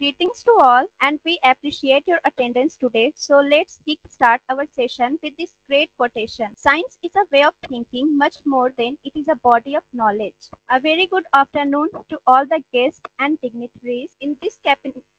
Greetings to all, and we appreciate your attendance today. So let's kickstart our session with this great quotation. Science is a way of thinking much more than it is a body of knowledge. A very good afternoon to all the guests and dignitaries in this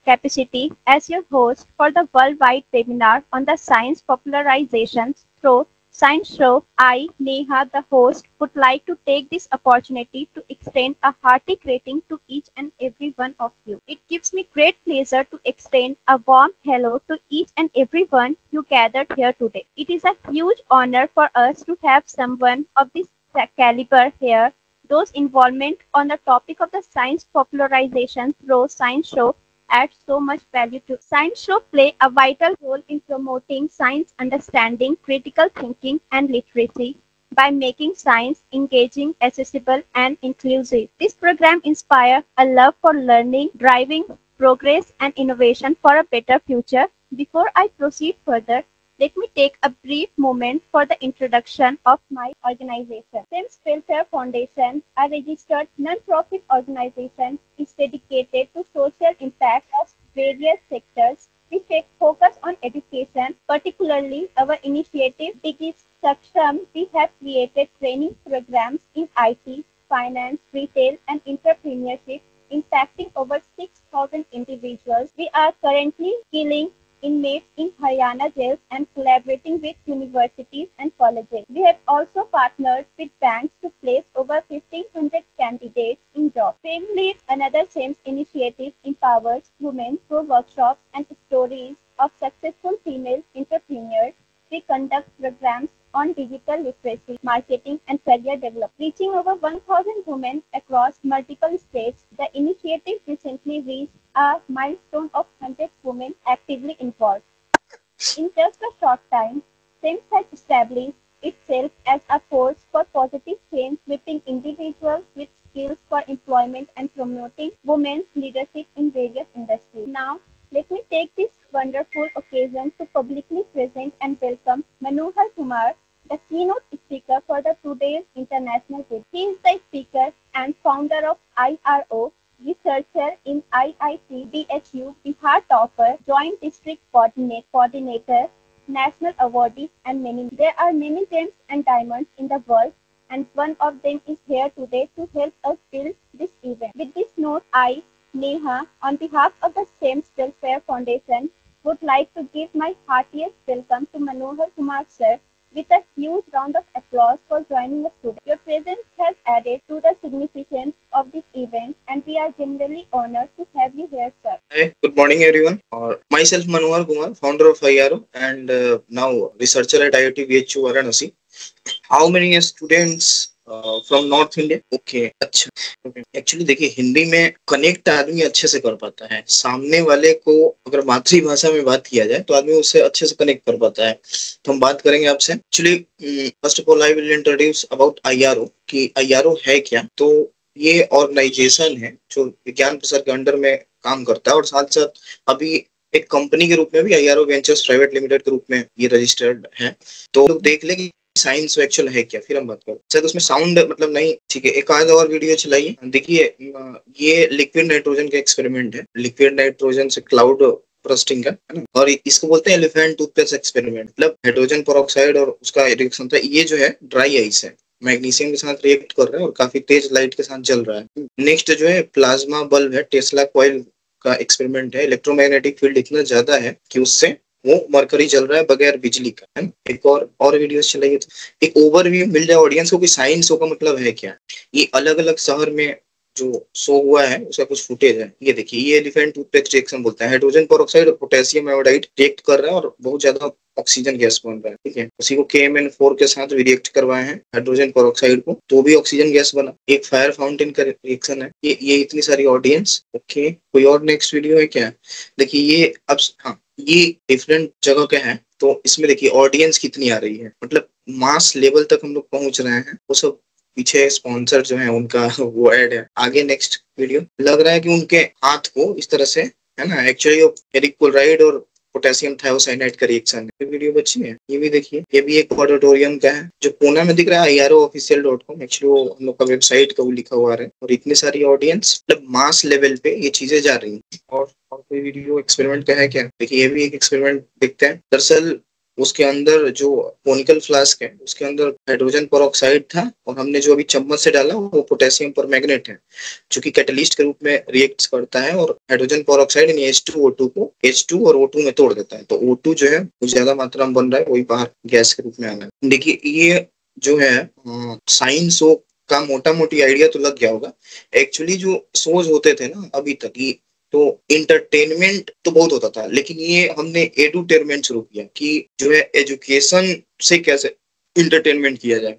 capacity as your host for the worldwide webinar on the science popularization through Science Show. I, Neha, the host, would like to take this opportunity to extend a hearty greeting to each and every one of you. It gives me great pleasure to extend a warm hello to each and every one you gathered here today. It is a huge honor for us to have someone of this caliber here. Those involvement on the topic of the science popularization through Science Show adds so much value to. Science show play a vital role in promoting science understanding, critical thinking, and literacy by making science engaging, accessible, and inclusive. This program inspires a love for learning, driving progress and innovation for a better future. Before I proceed further, let me take a brief moment for the introduction of my organization. SIMS Welfare Foundation, a registered non-profit organization, is dedicated to social impact of various sectors. We focus on education, particularly our initiative Digi Saksham. We have created training programs in IT, finance, retail, and entrepreneurship, impacting over 6,000 individuals. We are currently skilling inmates in Haryana jails and collaborating with universities and colleges. We have also partnered with banks to place over 1,500 candidates in jobs. Fame Lead, another SIMS initiative, empowers women through workshops and stories of successful female entrepreneurs. We conduct programs on digital literacy, marketing, and career development, reaching over 1,000 women across multiple states. The initiative recently reached a milestone of 100 women actively involved. In just a short time, SIMS has established itself as a force for positive change, equipping individuals with skills for employment and promoting women's leadership in various industries. Now, let me take this wonderful occasion to publicly present and welcome Manohar Kumar, the keynote speaker for the today's international day. He is the speaker and founder of IRO, researcher in IIT BHU, Bihar topper, joint district coordinator, national awardee, and many. There are many gems and diamonds in the world, and one of them is here today to help us build this event. With this note, I, Neha, on behalf of the SIMS Welfare Foundation, would like to give my heartiest welcome to Manohar Kumar sir with a huge round of applause for joining us today. Your presence has added to the significance of this event, and we are genuinely honored to have you here, sir. Hi, good morning, everyone. Myself, Manohar Kumar, founder of IRO and now researcher at IIT BHU Varanasi. How many students from North India? Okay, अच्छा. Actually देखिए, हिंदी में connect आदमी अच्छे से कर पाता है. सामने वाले को अगर मातृभाषा में बात किया जाए तो आदमी उससे अच्छे से कनेक्ट कर पाता है. तो हम बात करेंगे आपसे. Actually first of all I will introduce about IRO कि IRO है क्या. तो ये ऑर्गेनाइजेशन है जो विज्ञान प्रसार के अंडर में काम करता है और साथ साथ अभी एक कंपनी के रूप में भी IRO वेंचर्स प्राइवेट लिमिटेड के रूप में ये रजिस्टर्ड है. तो लोग देख ले कि साइंस एक्चुअल है क्या, फिर हम बात करें. शायद उसमें साउंड मतलब नहीं, ठीक है, एक आध और वीडियो चलाइए. देखिए, ये लिक्विड नाइट्रोजन का एक्सपेरिमेंट है. लिक्विड नाइट्रोजन से क्लाउड प्रोस्टिंग का है ना, और इसको बोलते हैं एलिफेंट टूथपेस्ट एक्सपेरिमेंट. मतलब हाइड्रोजन पेरोक्साइड और उसका रिएक्शन था. ये जो है ड्राई आइस है, मैग्नीशियम के साथ रिएक्ट कर रहा है और काफी तेज लाइट के साथ जल रहा है. नेक्स्ट जो है प्लाज्मा बल्ब है, टेस्ला कॉइल का एक्सपेरिमेंट है. इलेक्ट्रोमैग्नेटिक फील्ड इतना ज्यादा है कि उससे वो मरकरी चल रहा है बगैर बिजली का, है ना. एक और वीडियोस चलाइए तो एक ओवरव्यू मिल जाए ऑडियंस को कि साइंस का मतलब है क्या. ये अलग अलग शहर में जो शो हुआ है उसका कुछ फुटेज है. ये देखिए, ये एलिफेंट टूथपेस्ट रिएक्शन बोलता है. हाइड्रोजन पेरोक्साइड और पोटेशियम आयोडाइड रिएक्ट कर रहा है और बहुत ज्यादा ऑक्सीजन गैस बन रहा है. ठीक है, उसी को KMnO4 के साथ भी रिएक्ट करवाए हैं हाइड्रोजन पेरोक्साइड को, तो भी ऑक्सीजन गैस बना. एक फायर फाउंटेन का रिएक्शन है. ये इतनी सारी ऑडियंस. ओके, कोई और नेक्स्ट वीडियो है क्या. देखिए ये अब, हाँ, ये डिफरेंट जगह के हैं. तो इसमें देखिए ऑडियंस कितनी आ रही है, मतलब मास लेवल तक हम लोग पहुंच रहे हैं. वो सब पीछे स्पॉन्सर जो है उनका वो ऐड है. आगे नेक्स्ट वीडियो. लग रहा है कि उनके हाथ को इस तरह से, है ना, एक्चुअली एरिक पोलराइड और पोटेशियम थायोसाइनाइड का रिएक्शन है। वीडियो बच्ची है, ये भी देखिए, ये भी एक ऑडिटोरियम का है जो पुणे में दिख रहा है, iroofficial.com। एक्चुअली वो हम लोग का वेबसाइट का वो लिखा हुआ है, और इतनी सारी ऑडियंस, मतलब मास लेवल पे ये चीजें जा रही हैं। और कोई वीडियो एक्सपेरिमेंट का है क्या? देखिए, ये भी एक एक्सपेरिमेंट दिखता है। दरअसल उसके अंदर जो कोनिकल फ्लास्क है उसके अंदर हाइड्रोजन पेरोक्साइड था, और हमने जो अभी चम्मच से डाला वो पोटेशियम परमैंगनेट है, जो कि कैटलिस्ट के रूप में रिएक्ट करता है और हाइड्रोजन पेरोक्साइड यानी H2O2 को H2 और O2 में तोड़ देता है। तो O2 जो है वो ज्यादा मात्रा में बन रहा है, वही बाहर गैस के रूप में आ रहा है। देखिए, ये जो है साइंस का मोटा मोटी आइडिया तो लग गया होगा। एक्चुअली जो शोज होते थे ना अभी तक, ये तो इंटरटेनमेंट तो बहुत होता था, लेकिन ये हमने एडुटेनमेंट शुरू किया कि जो है एजुकेशन से कैसे इंटरटेनमेंट किया जाए,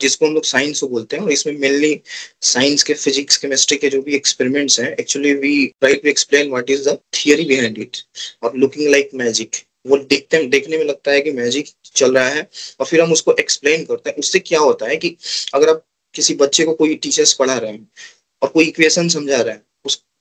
जिसको हम लोग साइंस को बोलते हैं। और इसमें मेनली साइंस के, फिजिक्स, केमिस्ट्री के जो भी एक्सपेरिमेंट्स हैं, actually we try to explain what is the theory behind it, और लुकिंग लाइक मैजिक। वो देखने में लगता है कि मैजिक चल रहा है, और फिर हम उसको एक्सप्लेन करते हैं। उससे क्या होता है कि अगर आप किसी बच्चे को कोई टीचर्स पढ़ा रहे हैं और कोई इक्वेशन समझा रहे हैं,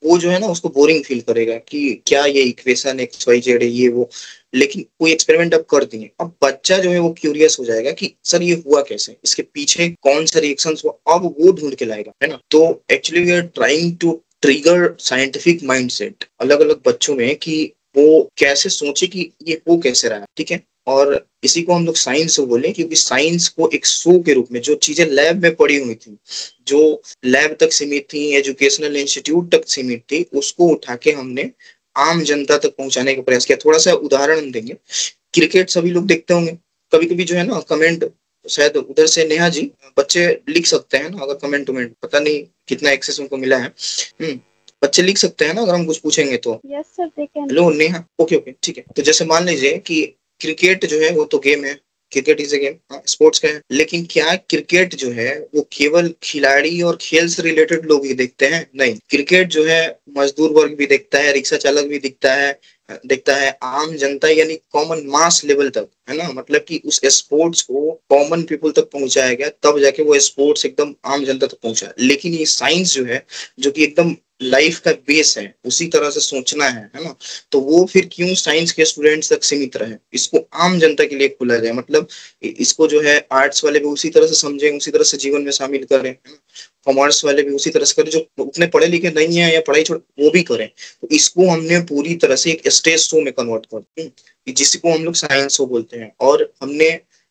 वो जो है ना उसको बोरिंग फील करेगा कि क्या ये इक्वेशन XYZ है, ये वो। लेकिन कोई एक्सपेरिमेंट आप कर दिए, अब बच्चा जो है वो क्यूरियस हो जाएगा कि सर ये हुआ कैसे, इसके पीछे कौन सा रिएक्शन हुआ, अब वो ढूंढ के लाएगा, है ना। तो actually we are trying to trigger scientific mindset अलग अलग बच्चों में, कि वो कैसे सोचे कि ये हो कैसे रहा है, ठीक है। और इसी को हम लोग साइंस बोले, क्योंकि साइंस को एक शो के रूप में, जो चीजें लैब में पड़ी हुई थी, जो लैब तक सीमित थी, एजुकेशनल इंस्टीट्यूट तक सीमित थी, उसको उठा के हमने आम जनता तक पहुंचाने का प्रयास किया। थोड़ा सा उदाहरण देंगे। क्रिकेट सभी लोग देखते होंगे, कभी कभी जो है ना कमेंट, शायद उधर से नेहा जी बच्चे लिख सकते हैं ना, अगर कमेंट वमेंट, पता नहीं कितना एक्सेस उनको मिला है। बच्चे लिख सकते हैं ना अगर हम कुछ पूछेंगे तो। Yes, sir, they can. Hello Neha, okay okay ठीक है। तो जैसे मान लीजिए कि क्रिकेट जो है वो तो गेम है, cricket is a game, sports का है, लेकिन क्या क्रिकेट जो है वो केवल खिलाड़ी और खेल से रिलेटेड लोग ही देखते हैं? नहीं, क्रिकेट जो है मजदूर वर्ग भी देखता है, रिक्शा चालक भी देखता है, आम जनता यानी कॉमन मास लेवल तक, है ना। मतलब कि उस स्पोर्ट्स को कॉमन पीपल तक पहुंचाया गया, तब जाके वो स्पोर्ट्स एकदम आम जनता तक पहुंचा। लेकिन ये साइंस जो है, जो कि एकदम लाइफ का बेस है, उसी तरह से सोचना है ना। तो वो फिर क्यों साइंस के स्टूडेंट्स तक सीमित रहे, इसको आम जनता के लिए खोला जाए। मतलब इसको जो है आर्ट्स वाले भी उसी तरह से समझें, उसी तरह से जीवन में शामिल करें, कॉमर्स वाले भी उसी तरह से करें, जो उतने पढ़े लिखे नहीं है या पढ़ाई छोड़ वो भी करें। तो इसको हमने पूरी तरह से एक स्टेज शो में कन्वर्ट कर दिया, जिसको हम लोग साइंस शो बोलते हैं। और हमने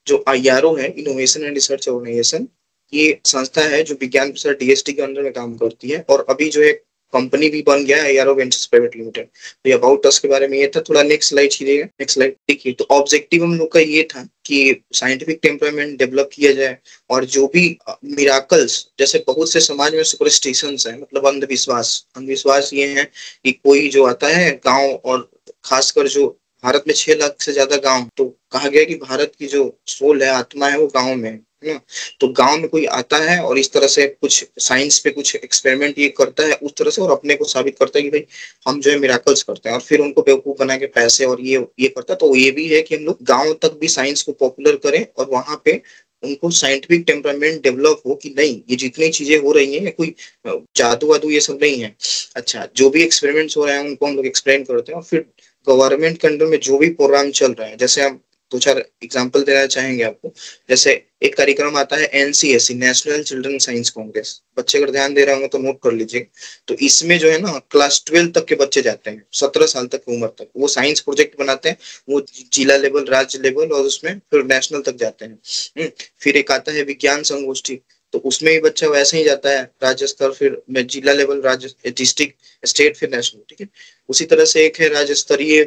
जो IRO है, इनोवेशन एंड रिसर्च ऑर्गेनाइजेशन, ये संस्था है जो विज्ञान प्रसार DST के अंडर में काम करती है, और अभी जो है कंपनी भी बन गया है, IRO वेंचर्स प्राइवेट लिमिटेड। तो अबाउट अस के बारे में ये था। थोड़ा नेक्स्ट स्लाइड छीजिएगा, नेक्स्ट स्लाइड। देखिए, तो ऑब्जेक्टिव हम लोग का ये था कि साइंटिफिक टेम्परामेंट डेवलप किया जाए, और जो भी मिराकल्स, जैसे बहुत से समाज में सुपरस्टिशंस हैं, मतलब अंधविश्वास ये है कि कोई जो आता है गांव, और खासकर जो भारत में 6 लाख से ज्यादा गांव, तो कहा गया कि भारत की जो सोल है, आत्मा है, वो गांव में है ना। तो गांव में कोई आता है और इस तरह से कुछ साइंस पे कुछ एक्सपेरिमेंट ये करता है उस तरह से, और अपने को साबित करता है कि भाई हम जो है मिराकल्स करते हैं, और फिर उनको बेवकूफ बना के पैसे और ये करता है। तो ये भी है कि हम लोग गांव तक भी साइंस को पॉपुलर करें, और वहां पे उनको साइंटिफिक टेम्परामेंट डेवलप हो कि नहीं, ये जितनी चीजें हो रही हैं, ये कोई जादू वादू ये सब नहीं है। अच्छा, जो भी एक्सपेरिमेंट्स हो रहे हैं उनको हम लोग एक्सप्लेन करते हैं, और फिर गवर्नमेंट के अंडर में जो भी प्रोग्राम चल रहे हैं, जैसे हम 2-4 एग्जाम्पल देना चाहेंगे आपको। जैसे एक कार्यक्रम आता है NCSC, national children science Congress, बच्चे अगर ध्यान दे रहे होंगे तो नोट कर लीजिए। तो इसमें जो है ना क्लास 12 तक के बच्चे जाते हैं, 17 साल तक की उम्र तक, वो साइंस प्रोजेक्ट बनाते हैं, वो जिला लेवल, राज्य लेवल, और उसमें फिर नेशनल तक जाते हैं। फिर एक आता है विज्ञान संगोष्ठी, तो उसमें भी बच्चा वैसे ही जाता है, राज्य स्तर, फिर जिला लेवल, राज्य, डिस्ट्रिक्ट, स्टेट, फिर नेशनल, ठीक है। उसी तरह से एक है राज्य स्तरीय,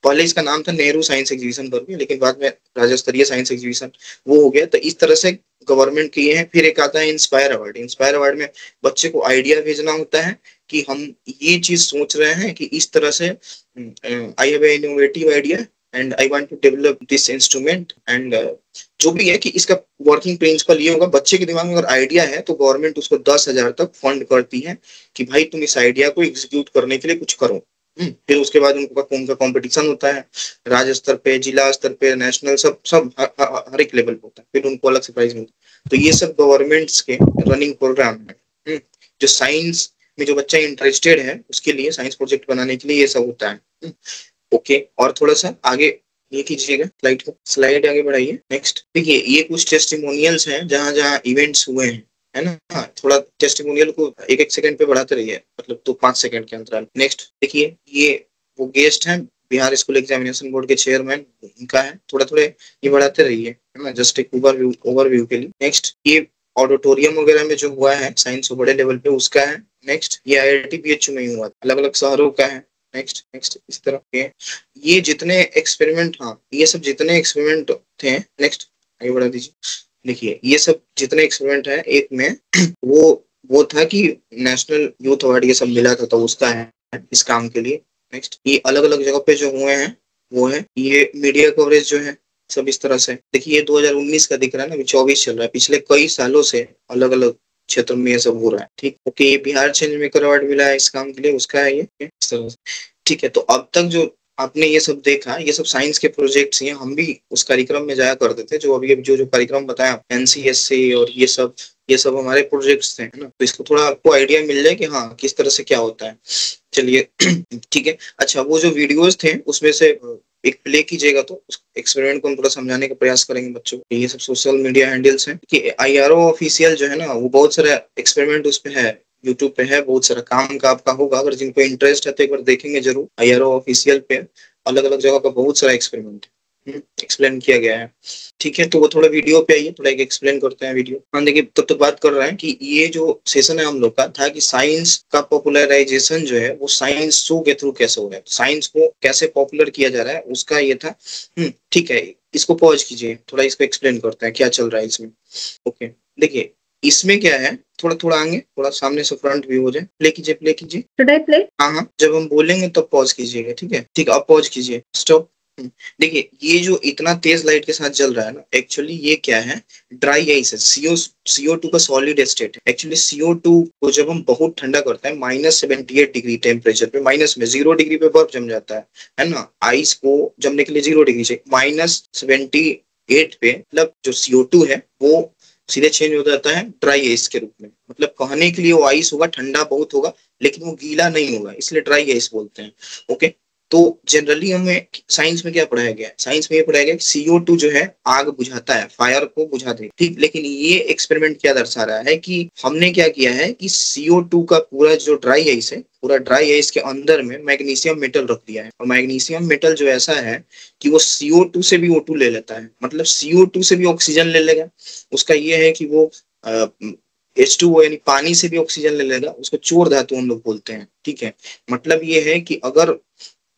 पहले इसका नाम था नेहरू साइंस एग्जीबिशन करके, लेकिन बाद में राज्य स्तरीय साइंस एग्जीबिशन वो हो गया। तो इस तरह से गवर्नमेंट की है। फिर एक आता है इंस्पायर अवार्ड। इंस्पायर अवार्ड में बच्चे को आइडिया भेजना होता है कि हम ये चीज सोच रहे हैं कि इस तरह से, I have a innovative idea and I want to develop this instrument, and जो भी है कि इसका वर्किंग प्रिंसिपल ये होगा। बच्चे के दिमाग में अगर आइडिया है तो गवर्नमेंट उसको 10,000 तक फंड करती है कि भाई तुम इस आइडिया को एग्जीक्यूट करने के लिए कुछ करो। फिर उसके बाद उनका कंपटीशन होता है, राज्य स्तर पे, जिला स्तर पे, नेशनल, सब सब हर एक लेवल पे होता है, फिर उनको अलग से प्राइज मिलता है। तो ये सब गवर्नमेंट्स के रनिंग प्रोग्राम है। जो साइंस में जो बच्चा इंटरेस्टेड है उसके लिए, साइंस प्रोजेक्ट बनाने के लिए ये सब होता है। ओके, और थोड़ा सा आगे ये कीजिएगा, स्लाइड आगे बढ़ाइए। नेक्स्ट देखिए, ये कुछ टेस्टिमोनियल्स हैं जहाँ जहाँ इवेंट्स हुए हैं, है ना। हाँ, थोड़ा टेस्टिमोनियल को एक एक सेकंड पे बढ़ाते रहिए, मतलब तो 5 सेकंड के अंतराल। नेक्स्ट देखिए, ये वो गेस्ट हैं, बिहार स्कूल एग्जामिनेशन बोर्ड के चेयरमैन, उनका है। थोड़ा थोड़े ये बढ़ाते रहिए, है ना, जस्ट एक ओवरव्यू के लिए। नेक्स्ट, ये ऑडिटोरियम वगैरह में जो हुआ है साइंस बड़े लेवल पे, उसका है। नेक्स्ट, ये IIT BHU में ही हुआ, अलग अलग शहरों का है। नेक्स्ट नेक्स्ट इस तरह के ये जितने एक्सपेरिमेंट, हाँ ये सब जितने एक्सपेरिमेंट थे। नेक्स्ट आगे बढ़ा दीजिए। देखिए, ये सब जितने एक्सपेरिमेंट है, एक में वो था कि नेशनल यूथ अवार्ड ये सब मिला था, तो उसका है इस काम के लिए। नेक्स्ट, ये अलग अलग जगह पे जो हुए हैं वो है। ये मीडिया कवरेज जो है सब इस तरह से। देखिए, ये 2019 का दिख रहा है ना, अभी 24 चल रहा है, पिछले कई सालों से अलग अलग क्षेत्र में ये सब हो रहा है। ठीक, ओके, ये बिहार चेंज मेकर अवार्ड मिला है इस काम के लिए, उसका है ये इस तरह से। ठीक है, तो अब तक जो आपने ये सब देखा, ये सब साइंस के प्रोजेक्ट्स हैं, हम भी उस कार्यक्रम में जाया करते थे, जो अभी जो जो कार्यक्रम बताया NCSC और ये सब हमारे प्रोजेक्ट्स थे, है ना। तो इसको थोड़ा आपको आइडिया मिल जाए कि हाँ किस तरह से क्या होता है। चलिए ठीक है। अच्छा, वो जो वीडियोस थे उसमें से एक प्ले कीजिएगा, तो उस एक्सपेरिमेंट को हम थोड़ा समझाने का प्रयास करेंगे बच्चों को। ये सब सोशल मीडिया हैंडल्स हैं कि IRO ऑफिशियल जो है ना, वो बहुत सारा एक्सपेरिमेंट उस पे है, यूट्यूब पे है, बहुत सारा काम का आपका होगा। अगर जिनको इंटरेस्ट है तो एक बार देखेंगे जरूर, IRO ऑफिशियल पे अलग अलग जगह का बहुत सारा एक्सपेरिमेंट एक्सप्लेन किया गया है। ठीक है, तो वो थोड़ा वीडियो पे आइए, थोड़ा एक एक्सप्लेन करते हैं वीडियो। हाँ देखिए, तब तक बात कर रहे हैं कि ये जो सेशन है हम लोग का था कि साइंस का पॉपुलराइजेशन जो है वो साइंस शो के थ्रू कैसे हो रहा है, साइंस को कैसे पॉपुलर किया जा रहा है, उसका ये था। ठीक है, इसको पॉज कीजिए, थोड़ा इसको एक्सप्लेन करते हैं क्या चल रहा है इसमें। ओके, देखिए इसमें क्या है, थोड़ा थोड़ा आगे, थोड़ा सामने से फ्रंट व्यू हो जाए। प्ले कीजिए, प्ले कीजिए। Should I play? हाँ हाँ, जब हम बोलेंगे तब पॉज कीजिएगा, ठीक है। ठीक है, अब पॉज कीजिए, स्टॉप। देखिए, ये जो इतना तेज लाइट के साथ चल रहा है ना, एक्चुअली ये क्या है, ड्राई आइस है। CO2 का सॉलिड स्टेट है। एक्चुअली CO2 को जब हम बहुत ठंडा करते हैं -78 डिग्री टेम्परेचर पे, माइनस में 0 डिग्री पे बर्फ जम जाता है ना। आइस को जमने के लिए 0 डिग्री चाहिए, -78 पे मतलब जो CO2 है वो सीधे चेंज हो जाता है ड्राई आइस के रूप में। मतलब कहने के लिए वो आइस होगा, ठंडा बहुत होगा, लेकिन वो गीला नहीं होगा, इसलिए ड्राई आइस बोलते हैं। ओके, तो जनरली हमें साइंस में क्या पढ़ाया गया है, साइंस में ये पढ़ाया गया कि CO2 जो है आग बुझाता है, फायर को बुझा दे, ठीक। लेकिन ये एक्सपेरिमेंट क्या दर्शा रहा है कि हमने क्या किया है कि CO2 का पूरा जो ड्राई आइस है, पूरा ड्राई आइस के अंदर में मैग्नीशियम मेटल रख दिया है। और मैग्नीशियम मेटल जो ऐसा है कि वो CO2 से भी O2 ले लेता है, मतलब CO2 से भी ऑक्सीजन ले लेगा। उसका ये है कि वो H2O यानी पानी से भी ऑक्सीजन ले लेगा, उसको चोर धातु हम लोग बोलते हैं, ठीक है। मतलब ये है कि अगर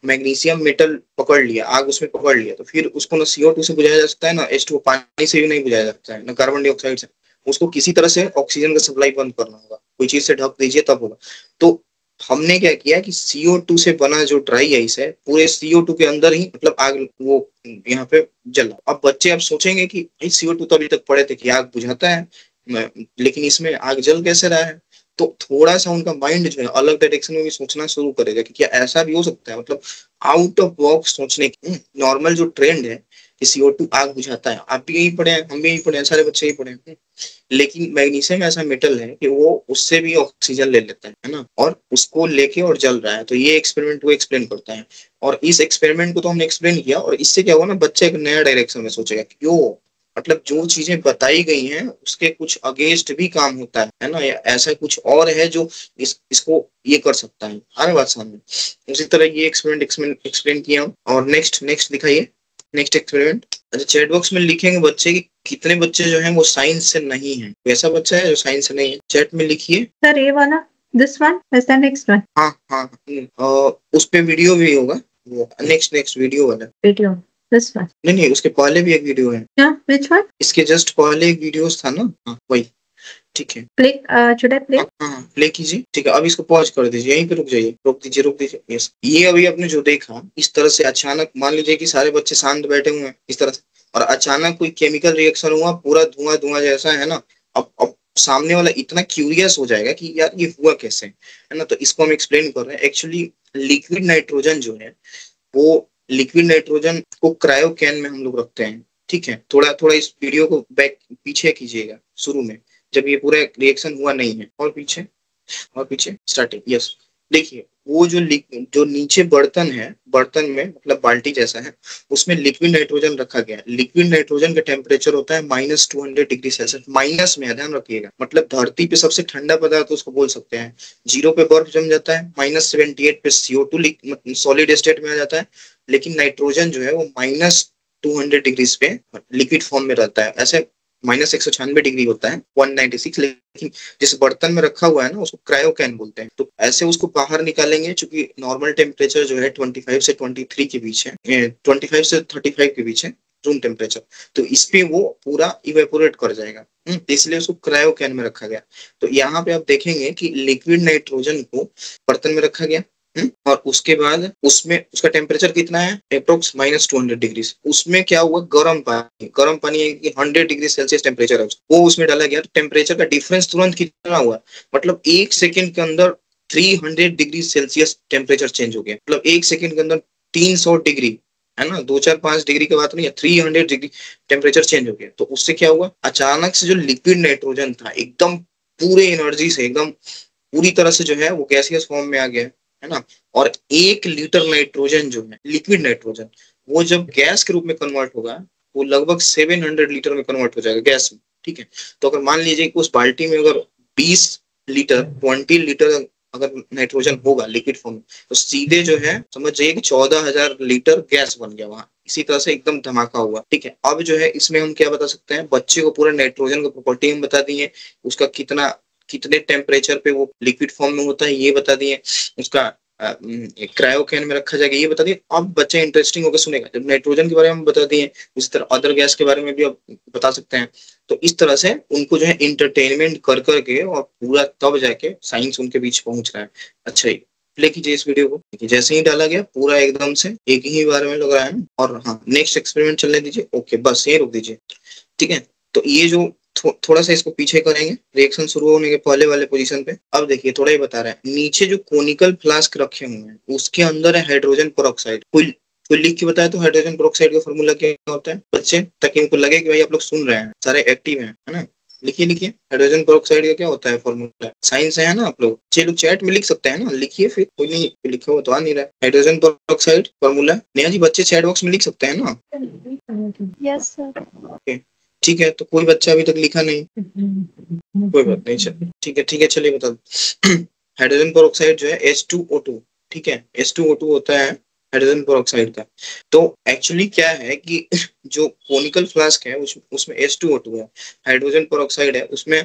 मैग्नीशियम मेटल पकड़ लिया, आग उसमें पकड़ लिया, तो फिर उसको ना CO2 से बुझाया जा सकता है, ना H2O पानी से भी नहीं बुझाया जा सकता है, ना कार्बन डाइऑक्साइड से। उसको किसी तरह से ऑक्सीजन का सप्लाई बंद करना होगा, कोई चीज से ढक दीजिए तब होगा। तो हमने क्या किया कि CO2 से बना जो ड्राई आइस है, पूरे CO2 के अंदर ही मतलब आग वो यहाँ पे जला। अब बच्चे अब सोचेंगे कि भाई CO2 तो अभी तक पढ़े थे कि आग बुझाता है, लेकिन इसमें आग जल कैसे रहा है। तो थोड़ा सा उनका माइंड जो है अलग डायरेक्शन में भी सोचना शुरू करेगा कि क्या ऐसा भी हो सकता है, मतलब आउट ऑफ बॉक्स सोचने की। नॉर्मल जो ट्रेंड है कि CO2 आग बुझाता है, आप भी यही पढ़े हैं, हम भी यही पढ़े हैं, सारे बच्चे यही पढ़े हैं। लेकिन मैग्नीशियम ऐसा मेटल है कि वो उससे भी ऑक्सीजन ले लेता है ना, और उसको लेके और जल रहा है। तो ये एक्सपेरिमेंट वो एक्सप्लेन करता है, और इस एक्सपेरिमेंट को तो हमने एक्सप्लेन किया, और इससे क्या हुआ ना, बच्चा एक नया डायरेक्शन में सोचेगा। क्यों, मतलब जो चीजें बताई गई हैं उसके कुछ अगेंस्ट भी काम होता है ना, या ऐसा कुछ और है जो इसको ये कर सकता है। आ रहा बात सामने। उसी तरह ये एक्सपेरिमेंट एक्सप्लेन किया। और नेक्स्ट नेक्स्ट दिखाइए, नेक्स्ट एक्सपेरिमेंट। अच्छा, चैट बॉक्स में लिखेंगे बच्चे कि कितने बच्चे जो हैं वो साइंस से नहीं है, वैसा बच्चा है जो साइंस से नहीं है, चैट में लिखिए। Sir, ये वाला, this one, is the next one. हाँ हाँ, उस पे वीडियो भी होगा, वो नेक्स्ट नेक्स्ट वीडियो वाला। Video, this one. नहीं नहीं, उसके पहले भी एक वीडियो है। Yeah, which one? इसके जस्ट पहले एक वीडियो था ना, हाँ वही। ठीक है, Click, should I play? हाँ प्ले कीजिए। ठीक है, अब इसको पॉज कर दीजिए, यहीं पे रुक जाइए, रोक दीजिए, रोक दीजिए। यस, ये अभी आपने जो देखा, इस तरह से अचानक मान लीजिए कि सारे बच्चे शांत बैठे हुए हैं इस तरह से, और अचानक कोई केमिकल रिएक्शन हुआ, पूरा धुआं धुआं जैसा, है ना। अब सामने वाला इतना क्यूरियस हो जाएगा कि यार ये हुआ कैसे, है ना। तो इसको हम एक्सप्लेन कर रहे हैं। एक्चुअली लिक्विड नाइट्रोजन जो है, वो लिक्विड नाइट्रोजन को क्रायो कैन में हम लोग रखते हैं, ठीक है। थोड़ा थोड़ा इस वीडियो को बैक पीछे कीजिएगा, शुरू में जब ये पूरा रिएक्शन हुआ नहीं है, और पीछे, और पीछे, स्टार्टिंग। यस, देखिए वो जो नीचे बर्तन है बर्तन में मतलब बाल्टी जैसा है, उसमें लिक्विड नाइट्रोजन रखा गया है। लिक्विड नाइट्रोजन का टेम्परेचर होता है -200 डिग्री सेल्सियस। माइनस में ध्यान रखिएगा, मतलब धरती पे सबसे ठंडा पदार्थ उसको बोल सकते हैं। 0 पे बर्फ जम जाता है, -78 पे CO2 सॉलिड स्टेट में आ जाता है, लेकिन नाइट्रोजन जो है वो -200 डिग्रीज पे लिक्विड फॉर्म में रहता है। ऐसे -196 डिग्री होता है, 196, लेकिन जिस बर्तन में रखा हुआ है ना उसको क्रायोकैन बोलते हैं। तो ऐसे उसको बाहर निकालेंगे, चूंकि नॉर्मल टेम्परेचर जो है 25 से 23 के बीच है, 25 से 35 के बीच है रूम टेम्परेचर, तो इस पे वो पूरा इवेपोरेट कर जाएगा, इसलिए उसको क्रायोकैन में रखा गया। तो यहाँ पे आप देखेंगे कि लिक्विड नाइट्रोजन को बर्तन में रखा गया, और उसके बाद उसमें उसका टेम्परेचर कितना है, अप्रोक्स -200 डिग्री। उसमें क्या हुआ, गर्म पानी है कि 100 डिग्री सेल्सियस टेम्परेचर है, वो उसमें डाला गया। तो टेम्परेचर का डिफरेंस तुरंत कितना हुआ, मतलब 1 सेकेंड के अंदर 300 डिग्री सेल्सियस टेम्परेचर चेंज हो गया। मतलब 1 सेकेंड के अंदर 300 डिग्री, है ना, 2 4 5 डिग्री की बात नहीं है, 300 डिग्री टेम्परेचर चेंज हो गया। तो उससे क्या हुआ, अचानक से जो लिक्विड नाइट्रोजन था एकदम पूरे एनर्जी से, एकदम पूरी तरह से जो है वो गैसियस फॉर्म में आ गया, है ना। और 1 लीटर नाइट्रोजन जो है, लिक्विड नाइट्रोजन, वो जब गैस के रूप में कन्वर्ट होगा, वो लगभग 700 लीटर में कन्वर्ट हो जाएगा गैस में, ठीक है। तो अगर मान लीजिए कि उस बाल्टी में अगर 20 लीटर अगर नाइट्रोजन होगा लिक्विड फॉर्म में, तो सीधे जो है समझ जाइए कि 14,000 लीटर गैस बन गया वहां। इसी तरह से एकदम धमाका हुआ, ठीक है। अब जो है इसमें हम क्या बता सकते हैं, बच्चे को पूरा नाइट्रोजन का प्रॉपर्टी हम बता दिए, उसका कितने टेम्परेचर पे वो लिक्विड फॉर्म में होता है ये बता दिए, उसका क्रायोकैन में रखा जाएगा ये बता दिए। अब बच्चा इंटरेस्टिंग होकर सुनेगा, जब नाइट्रोजन के बारे में बता दिए, उसी तरह अदर गैस के बारे में भी आप बता सकते हैं। तो इस तरह से उनको जो है इंटरटेनमेंट कर करके और पूरा तब जाके साइंस उनके बीच पहुंच रहा है। अच्छा, प्ले कीजिए इस वीडियो को। देखिए, जैसे ही डाला गया पूरा एकदम से एक ही बार में लग रहा है। और हाँ, नेक्स्ट एक्सपेरिमेंट चलने दीजिए। ओके, बस यही रोक दीजिए, ठीक है। तो ये जो थोड़ा सा इसको पीछे करेंगे, रिएक्शन शुरू होने के पहले वाले पोजीशन पे। अब देखिए थोड़ा ही बता रहा है, नीचे जो कोनिकल फ्लास्क रखे हुए हैं उसके अंदर है हाइड्रोजन पेरोक्साइड। कोई लिख के बताए तो हाइड्रोजन पेरोक्साइड का फॉर्मूला क्या होता है बच्चे, ताकि उनको लगे कि भाई आप लोग सुन रहे हैं, सारे एक्टिव हैं, है ना। लिखिए हाइड्रोजन पेरोक्साइड का क्या होता है फॉर्मूला, साइंस है ना आप लोग, लोग चैट में लिख सकते हैं ना, लिखिए फिर, कोई नहीं लिखा हुआ तो आ नहीं रहा है। Hydrogen peroxide formula Neha ji बच्चे चैट बॉक्स में लिख सकते हैं ना। Yes sir. ठीक है, तो कोई बच्चा अभी तक लिखा नहीं, कोई बात नहीं, चल ठीक है चलिए बता दो। हाइड्रोजन पेरोक्साइड जो है H2O2, ठीक है, H2O2 होता है हाइड्रोजन पेरोक्साइड का। तो एक्चुअली क्या है कि जो कोनिकल फ्लास्क है उसमें H2O2 है, हाइड्रोजन पेरोक्साइड है, उसमें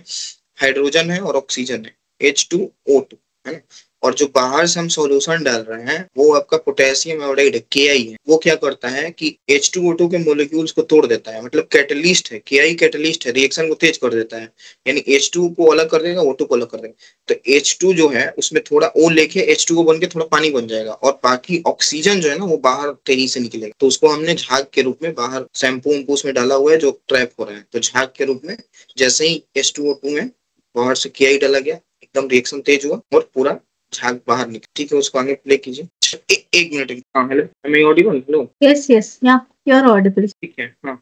हाइड्रोजन है और ऑक्सीजन है, H2O2, है ना। और जो बाहर से हम सॉल्यूशन डाल रहे हैं वो आपका पोटेशियम आयोडाइड है, Ki है। वो क्या करता है कि H2O2 के मोलिक्यूल्स को तोड़ देता है, मतलब कैटलिस्ट है, Ki कैटलिस्ट है, रिएक्शन को तेज कर देता है। यानी H2 को अलग कर देगा, O2 को अलग कर देगा। तो H2 जो है उसमें थोड़ा O लेके H2O बन के थोड़ा पानी बन जाएगा, और बाकी ऑक्सीजन जो है ना वो बाहर तेजी से निकलेगा। तो उसको हमने झाग के रूप में बाहर शैम्पू उसमें डाला हुआ है जो ट्रैप हो रहा है। तो झाग के रूप में जैसे ही H2O2 में बाहर से Ki डाला गया, एकदम रिएक्शन तेज हुआ और पूरा झाग बाहर निकल, ठीक है। उसको आगे प्ले कीजिए। एक मिनट। हाँ hello, am I audible? Hello, yes yes, ya you are audible. ठीक है। हाँ,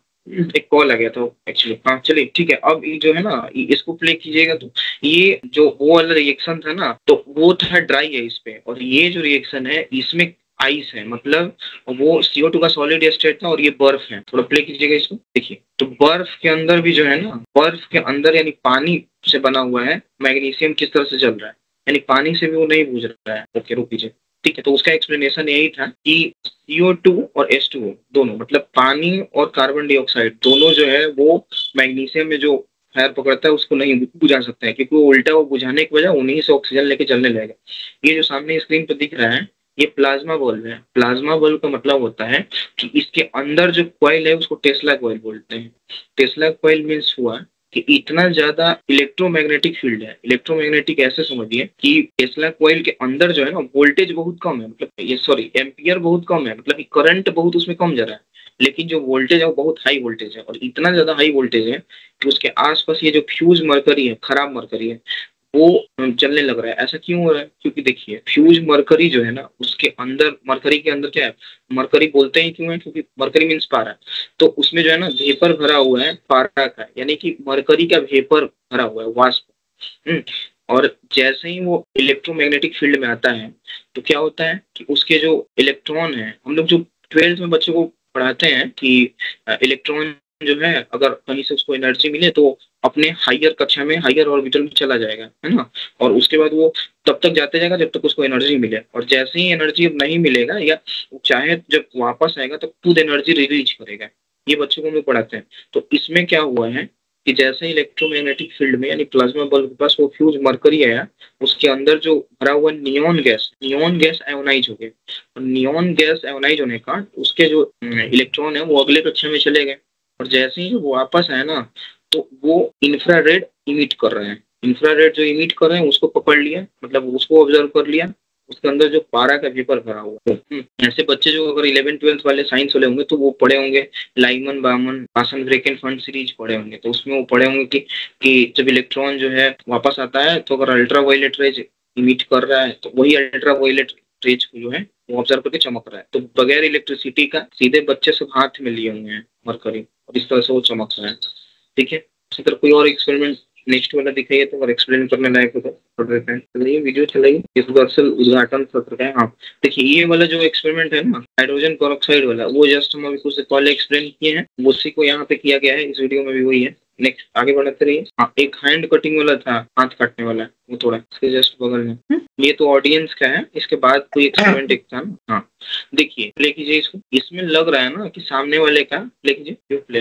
एक कॉल आ गया था एक्चुअली। हाँ चलिए ठीक है। अब ये जो है ना इसको प्ले कीजिएगा, तो ये जो वो वाला रिएक्शन था ना, तो वो था ड्राई है इस पे, और ये जो रिएक्शन है इसमें आइस है, मतलब वो CO2 का सॉलिड स्टेट था और ये बर्फ है। थोड़ा प्ले कीजिएगा इसको, देखिए। तो बर्फ के अंदर भी जो है ना, बर्फ के अंदर यानी पानी से बना हुआ है, मैग्नीशियम किस तरह से चल रहा है, यानी पानी से भी वो नहीं बुझ रहा है। ओके रुक कीजिए, ठीक है। तो उसका एक्सप्लेनेशन यही था कि CO2 और H2O दोनों, मतलब पानी और कार्बन डाइऑक्साइड दोनों जो है वो मैग्नीशियम में जो फायर पकड़ता है उसको नहीं बुझा सकता है, क्योंकि वो उल्टा वो बुझाने की वजह उन्हीं से ऑक्सीजन लेके चलने लगेगा। ये जो सामने स्क्रीन पर दिख रहा है ये प्लाज्मा बल्ब है। प्लाज्मा बल्ब का मतलब होता है कि इसके अंदर जो कॉइल है उसको टेस्ला कॉइल बोलते हैं। टेस्ला कॉइल मीन्स हुआ कि इतना ज्यादा इलेक्ट्रोमैग्नेटिक फील्ड है। इलेक्ट्रोमैग्नेटिक ऐसे समझिए कि टेस्ला कॉइल के अंदर जो है ना वोल्टेज बहुत कम है, मतलब ये सॉरी एम्पियर बहुत कम है, मतलब करंट बहुत उसमें कम जा रहा है, लेकिन जो वोल्टेज है वो बहुत हाई वोल्टेज है। और इतना ज्यादा हाई वोल्टेज है कि उसके आसपास ये जो फ्यूज मरकरी है, खराब मरकरी है, वो चलने लग रहा है। ऐसा क्यों हो रहा है? क्योंकि देखिए फ्यूज मरकरी जो है ना उसके अंदर, मरकरी के अंदर क्या है, मरकरी बोलते हैं क्यों है, क्योंकि मरकरी मीन्स पारा। तो उसमें जो है ना वेपर भरा हुआ है पारा का, यानी कि मरकरी का वेपर भरा हुआ है, वाष्प। और जैसे ही वो इलेक्ट्रोमैग्नेटिक फील्ड में आता है तो क्या होता है कि उसके जो इलेक्ट्रॉन है, हम लोग जो 12th में बच्चों को पढ़ाते हैं कि इलेक्ट्रॉन जो है अगर कहीं से उसको एनर्जी मिले तो अपने हायर कक्षा में, हायर ऑर्बिटल में चला जाएगा, है ना, और उसके बाद वो तब तक जाते जाएगा जब तक उसको एनर्जी मिले, और जैसे ही एनर्जी अब नहीं मिलेगा या चाहे जब वापस आएगा तो खुद एनर्जी रिलीज करेगा। ये बच्चों को हम लोग पढ़ाते हैं। तो इसमें क्या हुआ है कि जैसे इलेक्ट्रोमैग्नेटिक फील्ड में यानी प्लाज्मा बल्ब के पास वो फ्यूज मरकरी आया, उसके अंदर जो भरा हुआ नियॉन गैस आयोनाइज हो गए, और नियॉन गैस आयोनाइज होने का उसके जो इलेक्ट्रॉन है वो अगले कक्षा में चले गए, और जैसे ही वो वापस आए ना तो वो इंफ्रारेड इमिट कर रहे हैं। इंफ्रारेड जो इमिट कर रहे हैं उसको पकड़ लिया, मतलब उसको ऑब्जर्व कर लिया, उसके अंदर जो पारा का वेपर भरा हुआ है। ऐसे बच्चे जो अगर 11th-12th वाले साइंस वाले होंगे तो वो पढ़े होंगे लाइमन बामन पासन ब्रेकन फंड सीरीज पढ़े होंगे, तो उसमें वो पढ़े होंगे कि जब इलेक्ट्रॉन जो है वापस आता है तो अगर अल्ट्रा वायलेट रेज इमिट कर रहा है तो वही अल्ट्रा वायलेट रेज जो है वो ऑब्जर्व करके चमक रहा है, तो बगैर इलेक्ट्रिसिटी का सीधे बच्चे सब हाथ में लिए हुए हैं मरकरी, और इस तरह से वो चमक रहा है। ठीक है, इसी तरह कोई और एक्सपेरिमेंट नेक्स्ट वाला दिखाइए तो, अगर एक्सप्लेन करने लायक होगा पढ़ देते हैं। चलिए वीडियो चलाइए, इस दरअसल उद्घाटन सत्र का है। हाँ देखिए, ये वाला जो एक्सपेरिमेंट है ना हाइड्रोजन पेरोक्साइड वाला, वो जस्ट हम अभी कुछ देर पहले एक्सप्लेन किए हैं, उसी को यहाँ पे किया गया है, इस वीडियो में भी वही है। नेक्स्ट आगे बढ़ते रहिए। हाँ, एक हैंड कटिंग वाला था, हाथ काटने वाला, वो थोड़ा इसके जस्ट बगल में। ये तो ऑडियंस का है, इसके बाद कोई एक्सपेरिमेंट एक था ना। हाँ देखिए, प्ले कीजिए इसको। इसमें लग रहा है ना कि सामने वाले का, प्ले कीजिए, प्ले,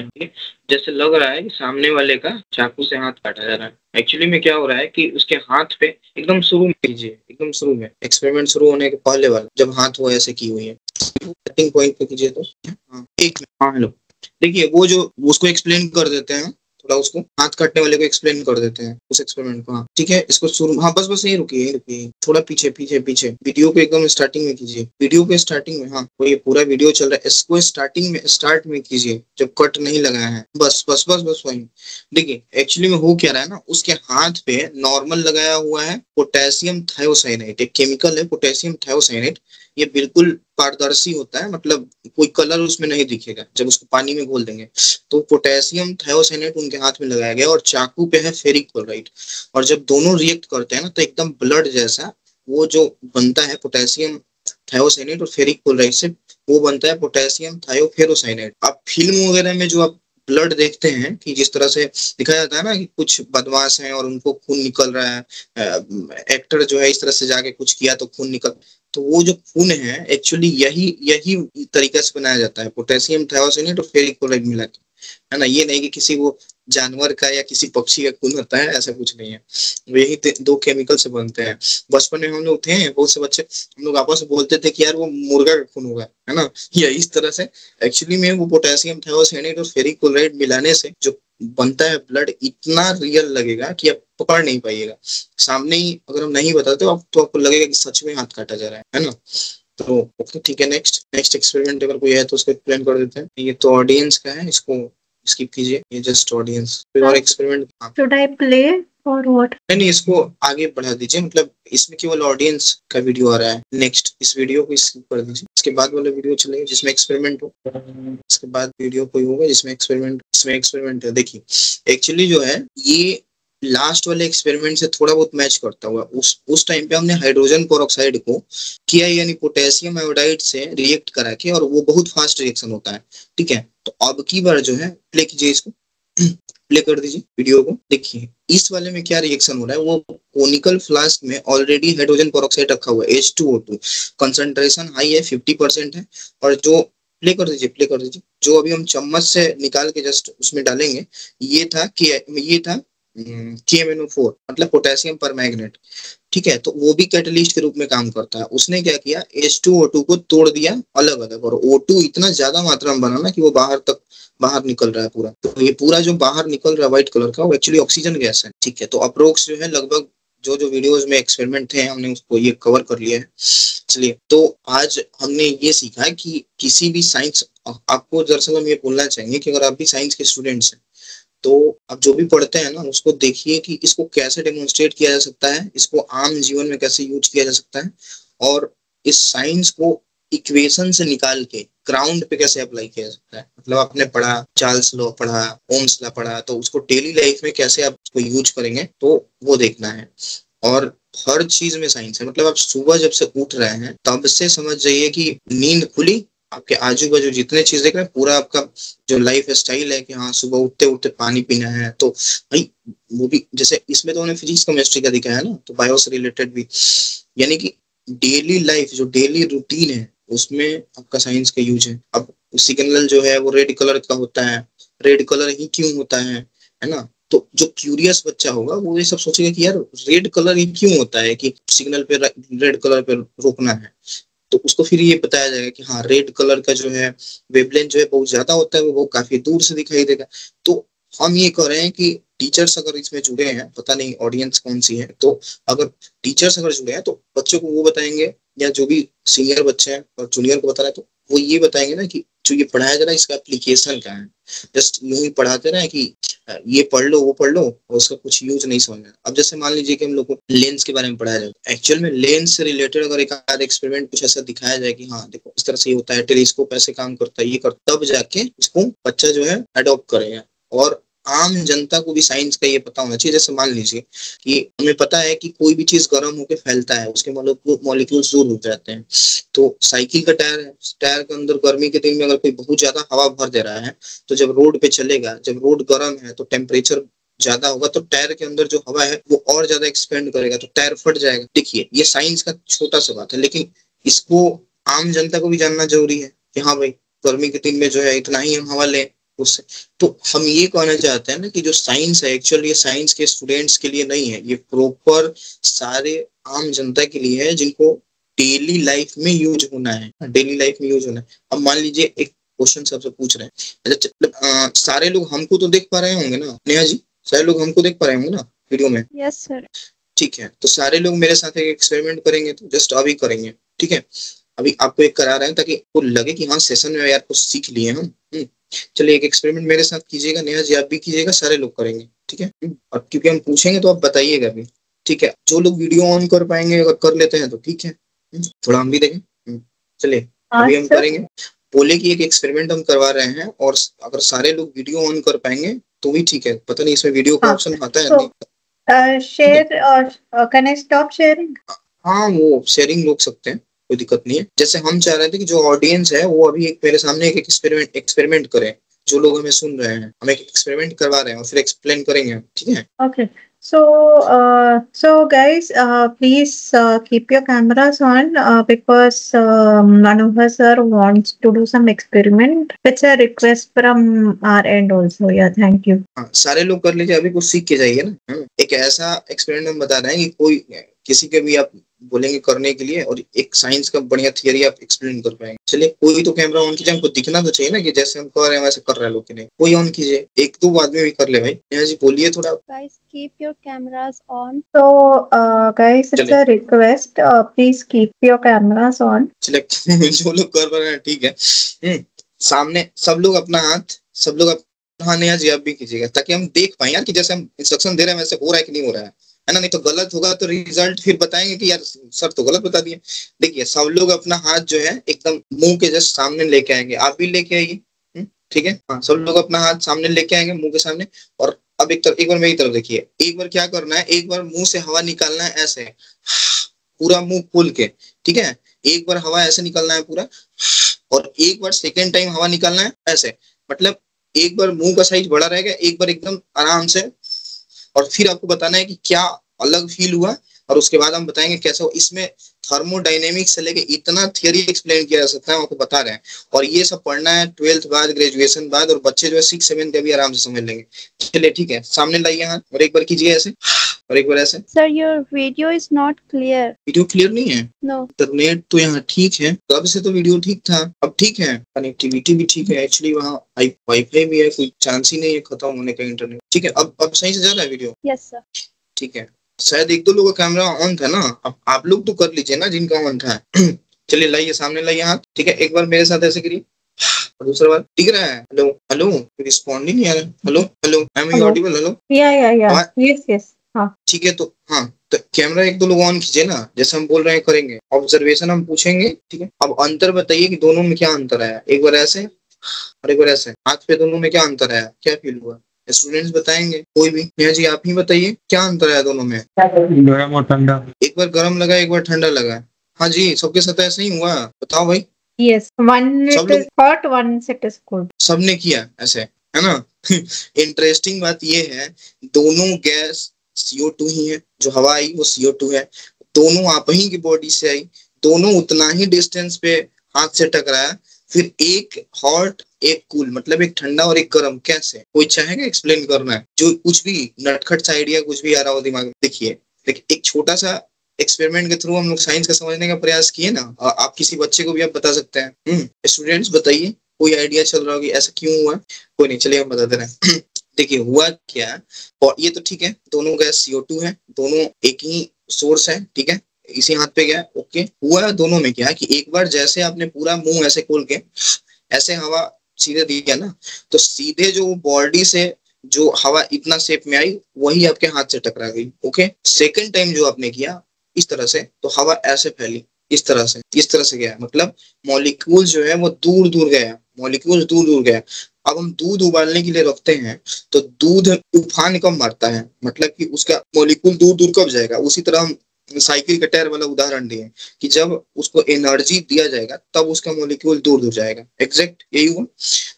जैसे लग रहा है कि सामने वाले का चाकू से हाथ काटा जा रहा है। एक्चुअली में क्या हो रहा है कि उसके हाथ पे एकदम शुरू में कीजिए, एकदम शुरू में एक्सपेरिमेंट शुरू होने के पहले वाला, जब हाथ वो ऐसे की हुई है, सेटिंग पॉइंट पे कीजिए तो। हाँ एक मिनट, हाँ हेलो, देखिए वो जो उसको एक्सप्लेन कर देते हैं थोड़ा, उसको हाथ काटने वाले को एक्सप्लेन कर देते हैं उस एक्सपेरिमेंट को। हाँ ठीक है, इसको शुरू, हाँ बस बस यही रुकिए, यही रुकिए, थोड़ा पीछे पीछे पीछे, वीडियो को एकदम स्टार्टिंग में कीजिए, वीडियो के स्टार्टिंग में। हाँ वो ये पूरा वीडियो चल रहा है, इसको स्टार्टिंग में, स्टार्ट में कीजिए जब कट नहीं लगाया है, बस बस बस बस वही। देखिए एक्चुअली में हो क्या रहा है ना, उसके हाथ पे नॉर्मल लगाया हुआ है पोटेशियम थायोसाइनेट, एक केमिकल है पोटेशियम थायोसाइनेट। ये बिल्कुल पारदर्शी होता है, मतलब कोई कलर उसमें नहीं दिखेगा जब उसको पानी में घोल देंगे। तो पोटेशियम थायोसाइनेट उनके हाथ में लगाया गया, और चाकू पे है फेरिक क्लोराइड, और जब दोनों रिएक्ट करते हैं ना तो एकदम ब्लड जैसा वो जो बनता है पोटेशियम थायोसाइनेट और फेरिक क्लोराइड से, वो बनता है पोटेशियम थायोफेरोसाइनेट। आप फिल्म वगैरह में जो आप ब्लड देखते हैं कि जिस तरह से दिखाया जाता है ना कि कुछ बदमाश हैं और उनको खून निकल रहा है, एक्टर जो है इस तरह से जाके कुछ किया तो खून निकल, तो वो जो खून है एक्चुअली यही यही तरीके से बनाया जाता है, पोटेशियम थायोसाइनेट और फेरिक क्लोराइड मिला के, है ना। ये नहीं कि किसी वो जानवर का या किसी पक्षी का खून होता है, ऐसा कुछ नहीं है, यही दो केमिकल से बनते हैं। बचपन में हम लोग थे, बहुत से बच्चे हम लोग आपस में बोलते थे कि यार वो मुर्गा का खून होगा, है ना, या इस तरह से। एक्चुअली में वो पोटेशियम थायोसाइनेट और फेरिक क्लोराइड मिलाने से जो बनता है ब्लड, इतना रियल लगेगा कि आप पकड़ नहीं पाइएगा। सामने ही अगर हम नहीं बताते तो आपको लगेगा कि सच में हाथ काटा जा रहा है ना। तो ओके ठीक है, नेक्स्ट नेक्स्ट एक्सपेरिमेंट अगर कोई है तो उसको एक्सप्लेन कर देते हैं। ये तो ऑडियंस का है, इसको स्किप कीजिए, ये जस्ट ऑडियंस। कोई और experiment? Should I play or what? नहीं, इसको आगे बढ़ा दीजिए, मतलब इसमें केवल ऑडियंस का वीडियो आ रहा है। नेक्स्ट इस वीडियो को स्किप कर दीजिए, इसके बाद वाला वीडियो चलेगा जिसमें एक्सपेरिमेंट हो, इसके बाद वीडियो कोई होगा जिसमें एक्सपेरिमेंट है। देखिए एक्चुअली जो है ये लास्ट वाले एक्सपेरिमेंट से थोड़ा बहुत मैच करता हुआ, उस टाइम पे हमने हाइड्रोजन पेरोक्साइड को किया, यानी पोटेशियम आयोडाइड से रिएक्ट करा के, और वो बहुत फास्ट रिएक्शन होता है। ठीक है, तो अब की बार जो है, प्ले कीजिए इसको, प्ले कर दीजिए वीडियो को। देखिए इस वाले में क्या रिएक्शन हो रहा है, वो कोनिकल फ्लास्क में ऑलरेडी हाइड्रोजन पेरोक्साइड रखा हुआ है, H2O2, कंसंट्रेशन हाई है, 50% है, और जो प्ले कर दीजिए, जो अभी हम चम्मच से निकाल के जस्ट उसमें डालेंगे, ये था KMnO4, मतलब पोटेशियम परमैंगनेट। ठीक है, तो वो भी कैटलिस्ट के रूप में काम करता है। उसने क्या किया, H2O2 को तोड़ दिया अलग अलग, और O2 इतना ज्यादा मात्रा में बना ना कि वो बाहर निकल रहा है पूरा। तो ये पूरा जो बाहर निकल रहा है व्हाइट कलर का, वो एक्चुअली ऑक्सीजन गैस है। ठीक है, तो अप्रोक्स जो है लगभग जो वीडियोस में एक्सपेरिमेंट थे हमने उसको ये कवर कर लिया है। चलिए, तो आज हमने ये सीखा है कि किसी भी साइंस, आपको दरअसल हम ये बोलना चाहेंगे कि अगर आप भी साइंस के स्टूडेंट्स हैं तो आप जो भी पढ़ते हैं ना उसको देखिए कि इसको कैसे डेमोन्स्ट्रेट किया जा सकता है, इसको आम जीवन में कैसे यूज किया जा सकता है, और इस साइंस को इक्वेशन से निकाल के ग्राउंड पे कैसे अप्लाई किया जा सकता है। मतलब आपने पढ़ा, चार्ल्स लॉ पढ़ा, ओम्स लॉ पढ़ा, तो उसको डेली लाइफ में कैसे आप उसको यूज करेंगे, तो वो देखना है। और हर चीज में साइंस है। मतलब आप सुबह जब से उठ रहे हैं तब से समझ जाइए कि नींद खुली, आपके आजू बाजू जितने चीज देख रहे हैं, पूरा आपका जो लाइफ स्टाइल है कि हाँ सुबह उठते उठते पानी पीना है, तो भाई वो भी जैसे इसमें तो उन्होंने फिजिक्स केमिस्ट्री का दिखाया है ना, तो बायो से रिलेटेड भी, यानी कि डेली लाइफ जो डेली रूटीन है उसमें आपका साइंस का यूज है। अब सिग्नल जो है वो रेड कलर का होता है, रेड कलर ही क्यों होता है ना? तो जो क्यूरियस बच्चा होगा वो ये सब सोचेगा कि यार रेड कलर ही क्यों होता है, कि सिग्नल पे रेड कलर पे रोकना है। तो उसको फिर ये बताया जाएगा कि हाँ रेड कलर का जो है वेवलेंथ जो है बहुत ज्यादा होता है, वो काफी दूर से दिखाई देगा। तो हम ये कह रहे हैं कि टीचर्स अगर इसमें जुड़े हैं, पता नहीं ऑडियंस कौन सी है, तो अगर टीचर्स अगर जुड़े हैं तो बच्चों को वो बताएंगे, या जो भी सीनियर बच्चे हैं और जूनियर को बता रहे हैं तो वो ये बताएंगे ना कि जो ये पढ़ाया जा रहा है इसका एप्लीकेशन क्या है। जस्ट यूं ही पढ़ाते रहे कि ये पढ़ लो वो पढ़ लो और उसका कुछ यूज नहीं समझना। अब जैसे मान लीजिए कि हम लोग को लेंस के बारे में पढ़ाया जाए, एक्चुअल में लेंस से रिलेटेड अगर एक आध एक्सपेरिमेंट कुछ ऐसा दिखाया जाए कि हाँ देखो इस तरह से ये होता है, टेलीस्कोप ऐसे काम करता है, ये करता, तब जाके इसको बच्चा जो है अडॉप्ट करेगा। और आम जनता को भी साइंस का ये पता होना चाहिए। जैसे मान लीजिए कि हमें पता है कि कोई भी चीज गर्म होकर फैलता है, उसके मॉलिक्यूल्स दूर हो जाते हैं। तो साइकिल का टायर है, टायर के अंदर गर्मी के दिन में अगर कोई बहुत ज्यादा हवा भर दे रहा है तो जब रोड पे चलेगा, जब रोड गर्म है तो टेम्परेचर ज्यादा होगा, तो टायर के अंदर जो हवा है वो और ज्यादा एक्सपेंड करेगा, तो टायर फट जाएगा। देखिए ये साइंस का छोटा सा बात है, लेकिन इसको आम जनता को भी जानना जरूरी है कि हाँ भाई गर्मी के दिन में जो है इतना ही हम हवा लें उससे। तो हम ये कहना चाहते हैं ना कि जो साइंस है एक्चुअली ये साइंस के स्टूडेंट्स के लिए नहीं है, ये प्रॉपर सारे आम जनता के लिए है जिनको डेली लाइफ में यूज होना है, डेली लाइफ में यूज होना है। अब मान लीजिए एक क्वेश्चन सबसे पूछ रहे हैं, अच्छा सारे लोग हमको तो देख पा रहे होंगे ना नेहा जी, सारे लोग हमको देख पा रहे होंगे ना वीडियो में? Yes sir. ठीक है, तो सारे लोग मेरे साथ एक एक्सपेरिमेंट करेंगे, तो जस्ट अभी करेंगे, ठीक है? अभी आपको एक करा रहे हैं ताकि आपको लगे कि हाँ सेशन में यार कुछ सीख लिए हम। चलिए एक एक्सपेरिमेंट मेरे साथ कीजिएगा, नेहा जी आप भी कीजिएगा, सारे लोग करेंगे, ठीक है? और क्योंकि हम पूछेंगे तो आप बताइएगा भी, ठीक है? जो लोग वीडियो ऑन कर पाएंगे अगर कर लेते हैं तो ठीक है, थोड़ा हम भी देखें। चलिए अभी हम करेंगे, बोले कि एक एक्सपेरिमेंट हम करवा रहे हैं और अगर सारे लोग वीडियो ऑन कर पाएंगे तो भी ठीक है। पता नहीं इसमें वीडियो का ऑप्शन आता है नहीं। शेयर और कैन आई स्टॉप शेयरिंग? हाँ वो शेयरिंग रोक सकते हैं, कोई दिक्कत नहीं है। जैसे हम चाह रहे थे कि जो ऑडियंस है वो अभी एक मेरे सामने एक एक्सपेरिमेंट करे, जो लोग हमें सुन रहे हैं, हम एक एक्सपेरिमेंट करवा रहे हैं और फिर एक्सप्लेन करेंगे, ठीक है? Okay. So guys, please keep your cameras on because Manohar sir wants to do some experiment. It's a request from our end also. Yeah, thank you. हाँ सारे लोग कर लीजिए, अभी कुछ सीख के जाइए ना। एक ऐसा एक्सपेरिमेंट हम बता रहे हैं कि कोई किसी के भी आप बोलेंगे करने के लिए और एक साइंस का बढ़िया थियरी आप एक्सप्लेन कर पाएंगे। चलिए कोई तो कैमरा ऑन कीजिए, हमको दिखना तो चाहिए ना कि जैसे हम कर रहे हैं वैसे कर रहे हैं लोग कि नहीं। कोई ऑन कीजिए, एक दो आदमी भी कर ले भाई। नेहा जी बोलिए थोड़ा। Guys, keep your cameras on. So guys, it's a request. Please keep your cameras on. चलिए जो लोग कर रहे हैं ठीक है। सामने सब लोग अपना हाथ, सब लोग हाँ नेहा जी आप भी कीजिएगा ताकि हम देख पाए यार कि जैसे हम इंस्ट्रक्शन दे रहे हैं वैसे हो रहा है कि नहीं हो रहा है ना? नहीं तो गलत होगा तो रिजल्ट फिर बताएंगे कि यार सर तो गलत बता दिए। देखिए सब लोग अपना हाथ जो है एकदम मुंह के जस्ट सामने लेके आएंगे, आप भी लेके आइए, ठीक है? हाँ सब लोग अपना हाथ सामने लेके आएंगे मुंह के सामने। और अब एक बार मेरी तरफ देखिए, एक बार क्या करना है, एक बार मुंह से हवा निकालना है ऐसे पूरा मुंह खोल के, ठीक है? एक बार हवा ऐसे निकलना है पूरा, और एक बार सेकेंड टाइम हवा निकालना है ऐसे। मतलब एक बार मुंह का साइज बड़ा रहेगा, एक बार एकदम आराम से, और फिर आपको बताना है कि क्या अलग फील हुआ और उसके बाद हम बताएंगे कैसे। इसमें थर्मोडायनेमिक्स से लेके इतना थियरी एक्सप्लेन किया जा सकता है, आपको बता रहे हैं। और ये सब पढ़ना है 12th बाद, ग्रेजुएशन बाद, और बच्चे जो है 6-7 भी आराम से समझ लेंगे। चलिए ठीक है, सामने लाइए हाथ और एक बार कीजिए ऐसे और एक बार ऐसे। Sir, your video is not clear. Video clear नहीं है? No. इंटरनेट तो यहाँ ठीक है, कब से तो वीडियो ठीक था, अब ठीक है, कनेक्टिविटी भी ठीक है। एक्चुअली वहाँ वाईफाई भी है, कोई चांस ही नहीं है खत्म होने का इंटरनेट। ठीक है, अब सही से जा रहा है वीडियो? Yes sir. ठीक है, शायद एक दो लोगों का कैमरा ऑन था ना, अब आप लोग तो कर लीजिए ना जिनका ऑन था। चलिए लाइए सामने लाइए हाथ, ठीक है? एक बार मेरे साथ ऐसे करिए और दूसरा बार दिख रहा है? हेलो हेलो, रिस्पॉन्ड ही नहीं आ रहा। Hello hello, I am audible? Hello या यस यस। हाँ ठीक है, हाँ तो कैमरा एक दो लोग ऑन कीजिए ना, जैसे हम बोल रहे हैं करेंगे। ऑब्जर्वेशन हम पूछेंगे, ठीक है? अब अंतर बताइए कि दोनों में क्या अंतर आया। एक बार ऐसे और एक बार ऐसे, हाथ पे दोनों में क्या अंतर आया, क्या फील हुआ? स्टूडेंट्स बताएंगे, कोई भी। नेहा जी आप ही बताइए क्या अंतर है दोनों में। गर्म और ठंडा। एक बार गर्म लगा, एक बार ठंडा लगा। हाँ जी, सबके साथ ऐसा ही हुआ, बताओ भाई। Yes, one सब it लोग is hot, one it is cold. सबने किया ऐसे, है ना। इंटरेस्टिंग बात ये है, दोनों गैस CO2 ही है, जो हवा आई वो CO2 है, दोनों आप ही की बॉडी से आई, दोनों उतना ही डिस्टेंस पे हाथ से टकराया, फिर एक हॉट एक कूल, मतलब एक ठंडा और एक गर्म। कैसे, कोई चाहेगा एक्सप्लेन करना है? जो कुछ भी नटखट सा आइडिया कुछ भी आ रहा हो दिमाग में, देखिए एक छोटा सा एक्सपेरिमेंट के थ्रू हम लोग साइंस का समझने का प्रयास किए ना। आप किसी बच्चे को भी आप बता सकते हैं। स्टूडेंट्स बताइए, कोई आइडिया चल रहा होगी ऐसा क्यों हुआ? कोई नहीं, चलिए हम बता दे रहे हैं। देखिए हुआ क्या, और ये तो ठीक है, दोनों गैस CO2 है, दोनों एक ही सोर्स है, ठीक है, इसी हाथ पे गया, ओके। हुआ दोनों में क्या कि एक बार जैसे आपने पूरा मुंह ऐसे खोल के ऐसे हवा सीधे दिया ना, तो सीधे जो बॉडी से जो हवा इतना शेप में आई वही आपके हाथ से टकरा गई, ओके। सेकंड टाइम जो आपने किया इस तरह से, तो हवा ऐसे फैली इस तरह से गया, मतलब मॉलिक्यूल जो है वो दूर दूर गया, मॉलिक्यूल दूर दूर गया। अब हम दूध उबालने के लिए रखते हैं तो दूध उफान कब मारता है, मतलब कि उसका मॉलिक्यूल दूर दूर कब जाएगा। उसी तरह हम साइकिल का टायर वाला उदाहरण दिए कि जब उसको एनर्जी दिया जाएगा तब उसका मॉलिक्यूल दूर दूर जाएगा, एग्जैक्ट यही हुआ।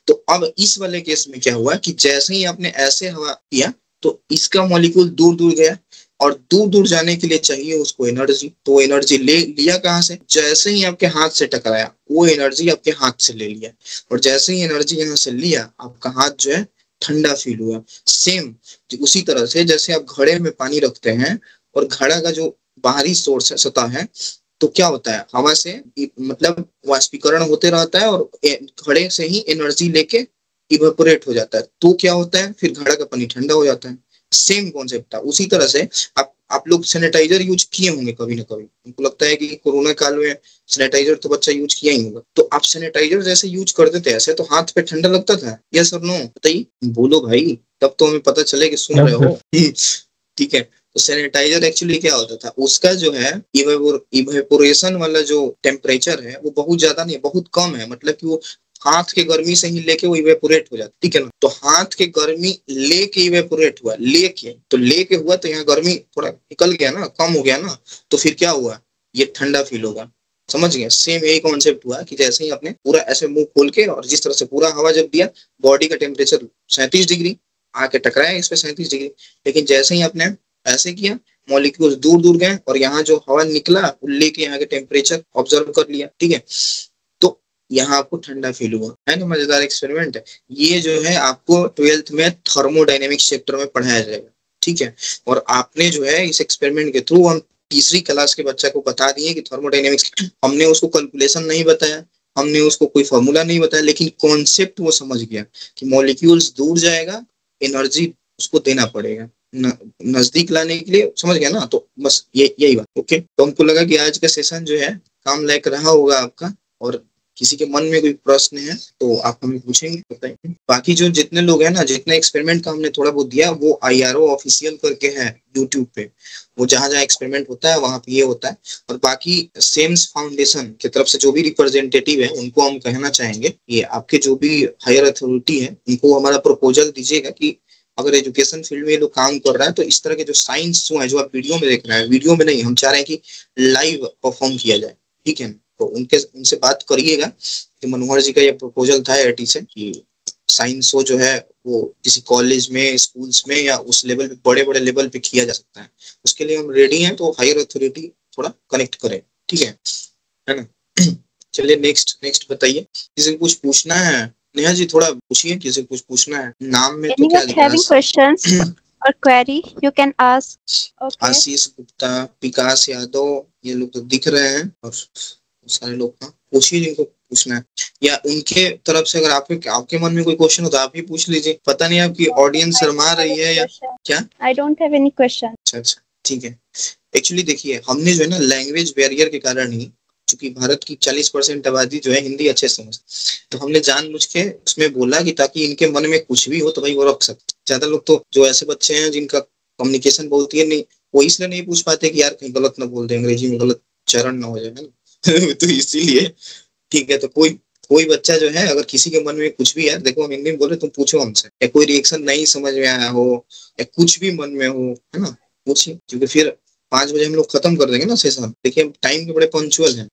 तो अब इस वाले केस में क्या हुआ कि जैसे ही आपने ऐसे हवा किया तो इसका मॉलिक्यूल दूर दूर गया, और दूर दूर जाने के लिए चाहिए उसको एनर्जी, तो एनर्जी ले लिया कहाँ से? जैसे ही आपके हाथ से टकराया वो एनर्जी आपके हाथ से ले लिया, और जैसे ही एनर्जी यहाँ से लिया आपका हाथ जो है ठंडा फील हुआ। सेम उसी तरह से जैसे आप घड़े में पानी रखते हैं और घड़ा का जो बाहरी सोर्स है, सतह है, तो क्या होता है, हवा से मतलब वाष्पीकरण होते रहता है और घड़े से ही एनर्जी लेके इवेपोरेट हो जाता है, तो क्या होता है फिर घड़ा का पानी ठंडा हो जाता है। सेम कॉन्सेप्ट था। उसी तरह से आप लोग सैनिटाइजर यूज किए होंगे कभी ना कभी, हमको लगता है कि कोरोना काल में सैनिटाइजर तो बच्चा यूज किया ही होगा। तो आप सैनिटाइजर जैसे यूज करते थे ऐसे तो हाथ पे ठंडा लगता था, यस और नो? बताइए, बोलो भाई, तब तो हमें पता चले कि सुन रहे हो। ठीक है, तो सैनिटाइजर एक्चुअली क्या होता था, उसका जो है इवेपोरेशन वाला जो टेम्परेचर है वो बहुत ज्यादा नहीं, बहुत कम है, मतलब कि वो हाथ के गर्मी से ही लेके वो इवेपोरेट हो जाता, ठीक है ना। तो हाथ के गर्मी लेके इवेपोरेट हुआ, लेके हुआ तो यहाँ गर्मी थोड़ा निकल गया ना, कम हो गया ना, तो फिर क्या हुआ, ये ठंडा फील होगा। समझ गए? सेम यही कॉन्सेप्ट हुआ कि जैसे ही आपने पूरा ऐसे मुंह खोल के और जिस तरह से पूरा हवा जब दिया, बॉडी का टेम्परेचर 37 डिग्री आके टकराया इस पे 37 डिग्री, लेकिन जैसे ही आपने ऐसे किया मॉलिक्यूल्स दूर दूर गए और यहाँ जो हवा निकला वो लेके यहाँ के टेम्परेचर ऑब्जर्व कर लिया, ठीक है। तो यहाँ आपको ठंडा फील हुआ, है ना। मजेदार एक्सपेरिमेंट है ये, जो है आपको 12th में थर्मोडायनेमिक्स चैप्टर में पढ़ाया जाएगा, ठीक है। और आपने जो है इस एक्सपेरिमेंट के थ्रू हम तीसरी क्लास के बच्चा को बता दिए कि थर्मोडायनेमिक्स, हमने उसको कैलकुलेशन नहीं बताया, हमने उसको कोई फॉर्मूला नहीं बताया, लेकिन कॉन्सेप्ट वो समझ गया कि मॉलिक्यूल्स दूर जाएगा, एनर्जी उसको देना पड़ेगा नजदीक लाने के लिए, समझ गया ना। तो बस यही बात, ओके। तो हमको लगा कि आज का सेशन जो है काम लायक रहा होगा आपका, और किसी के मन में कोई प्रश्न है तो आप हमें पूछेंगे, बताइए। बाकी जो जितने लोग हैं ना, जितने एक्सपेरिमेंट का हमने थोड़ा बहुत दिया, वो IRO ऑफिशियल करके है यूट्यूब पे, वो जहां जहां एक्सपेरिमेंट होता है वहां पे ये होता है। और बाकी सेम्स फाउंडेशन की तरफ से जो भी रिप्रेजेंटेटिव है उनको हम कहना चाहेंगे, ये आपके जो भी हायर अथॉरिटी है उनको हमारा प्रपोजल दीजिएगा कि अगर एजुकेशन फील्ड में ये लोग काम कर रहा है तो इस तरह के जो साइंस जो है, जो आप वीडियो में देख रहे हैं, वीडियो में नहीं, हम चाह रहे हैं कि लाइव परफॉर्म किया जाए, ठीक है। तो उनसे बात करिएगा कि मनोहर जी का ये प्रपोजल था IIT से कि साइंस शो जो है वो किसी कॉलेज में, स्कूल्स में या उस लेवल पे, बड़े बड़े लेवल पे किया जा सकता है। उसके लिए हम रेडी हैं, तो हायर अथॉरिटी थोड़ा कनेक्ट करें, ठीक है ना। चलिए नेक्स्ट बताइए, किसी को कुछ पूछना है? नेहा जी थोड़ा पूछिए, किसी को कुछ पूछना है। नाम में तो क्या Anyone having questions or query, you can ask. Okay. Ashish Gupta, विकास यादव, ये लोग तो दिख रहे हैं, और सारे लोग पूछिए जिनको पूछना है, या उनके तरफ से अगर आपके मन में कोई क्वेश्चन हो तो आप ही पूछ लीजिए। पता नहीं आपकी ऑडियंस शर्मा रही है या क्या? I don't have any question. अच्छा, ठीक है। एक्चुअली देखिए, हमने जो है ना लैंग्वेज बैरियर के कारण ही, चूंकि भारत की 40% आबादी जो है हिंदी अच्छे समझ, तो हमने जानबूझ के उसमें बोला कि ताकि इनके मन में कुछ भी हो तो भाई वो रख सकते। ज्यादा लोग तो जो ऐसे बच्चे हैं जिनका कम्युनिकेशन बहुत ही नहीं, वो इसलिए नहीं पूछ पाते कि यार कहीं गलत ना बोल दे, अंग्रेजी में गलत चरण ना हो जाए, है ना। तो इसीलिए, ठीक है। तो कोई कोई बच्चा जो है, अगर किसी के मन में कुछ भी है, देखो हम हिंदी में बोले, तुम पूछो हमसे, या कोई रिएक्शन नहीं समझ में आया हो या कुछ भी मन में हो, है ना, पूछिए, क्योंकि फिर 5 बजे हम लोग खत्म कर देंगे ना सेशन। देखिए टाइम के बड़े पंचुअल हैं।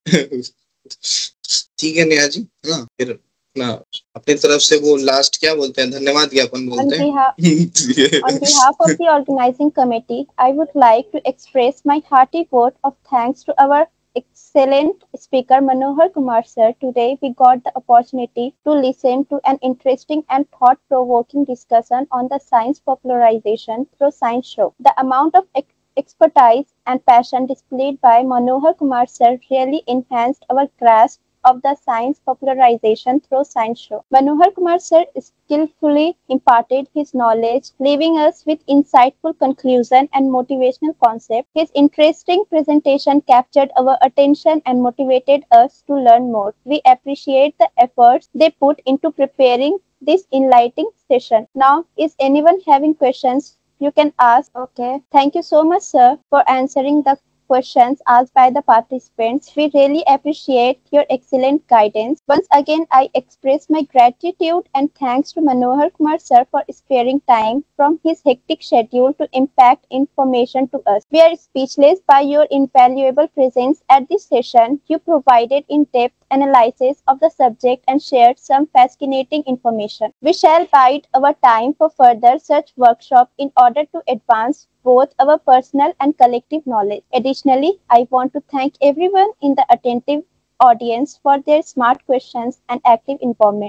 ठीक है नेहा जी, है ना, फिर ना अपनी तरफ से वो लास्ट क्या बोलते हैं, धन्यवाद ज्ञापन On बोलते behalf, हैं। on behalf of the organizing committee, I would like to express my hearty vote of thanks to our excellent speaker Manohar Kumar sir. Today we got the opportunity to listen to an interesting and thought-provoking discussion on the science popularization through science show. The amount of expertise and passion displayed by Manohar Kumar sir really enhanced our grasp of the science popularization through science show. Manohar Kumar sir skillfully imparted his knowledge, leaving us with insightful conclusion and motivational concept. His interesting presentation captured our attention and motivated us to learn more. We appreciate the efforts they put into preparing this enlightening session. Now, is anyone having questions? You can ask. Okay. Thank you so much, sir, for answering the questions asked by the participants. We really appreciate your excellent guidance. Once again, I express my gratitude and thanks to Manohar Kumar sir for sparing time from his hectic schedule to impact information to us. We are speechless by your invaluable presence at this session. You provided in-depth analysis of the subject and shared some fascinating information. We shall bide our time for further such workshop in order to advance both our personal and collective knowledge. Additionally, I want to thank everyone in the attentive audience for their smart questions and active involvement.